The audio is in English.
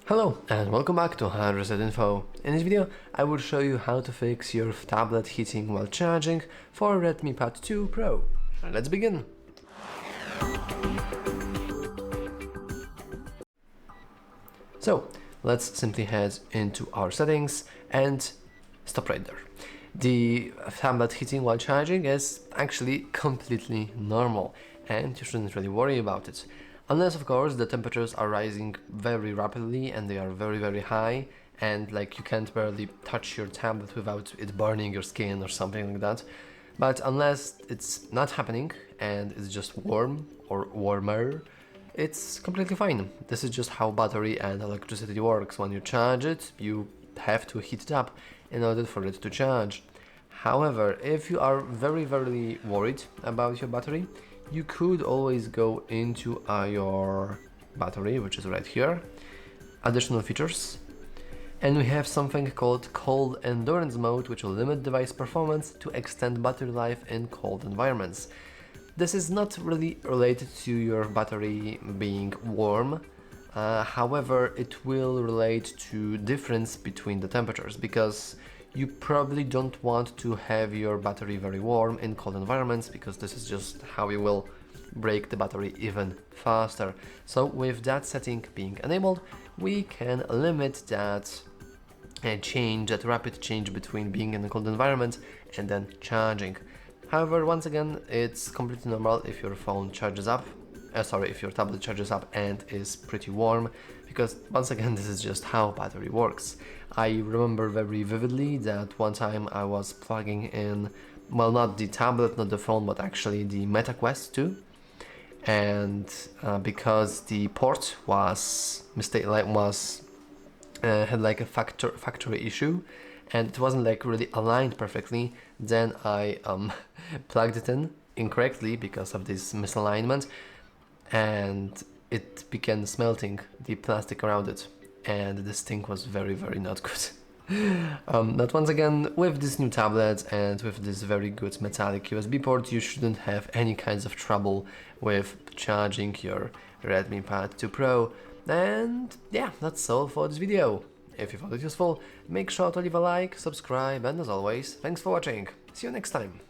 Hello and welcome back to HardReset.Info. In this video I will show you how to fix your tablet heating while charging for Redmi Pad 2 Pro. Let's begin! So let's simply head into our settings and stop right there. The tablet heating while charging is actually completely normal and you shouldn't really worry about it. Unless of course the temperatures are rising very rapidly and they are very high and like you can't barely touch your tablet without it burning your skin or something like that. But unless it's not happening and it's just warm or warmer, it's completely fine. This is just how battery and electricity works. When you charge it, you have to heat it up in order for it to charge. However, if you are very worried about your battery, you could always go into your battery, which is right here, additional features, and we have something called cold endurance mode, which will limit device performance to extend battery life in cold environments. This is not really related to your battery being warm, however it will relate to difference between the temperatures, because you probably don't want to have your battery very warm in cold environments, because this is just how you will break the battery even faster. So with that setting being enabled, we can limit that that rapid change between being in a cold environment and then charging. However, once again, it's completely normal if your phone charges up, if your tablet charges up and is pretty warm, because once again, this is just how battery works. I remember very vividly that one time I was plugging in, well, not the tablet, not the phone, but actually the Meta Quest 2, and because the port had like a factory issue and it wasn't like really aligned perfectly, then I plugged it in incorrectly because of this misalignment, and it began smelting the plastic around it, and this thing was very not good. But once again, with this new tablet and with this very good metallic USB port, you shouldn't have any kinds of trouble with charging your Redmi Pad 2 Pro. And yeah, that's all for this video. If you found it useful, make sure to leave a like, subscribe, and as always, thanks for watching. See you next time.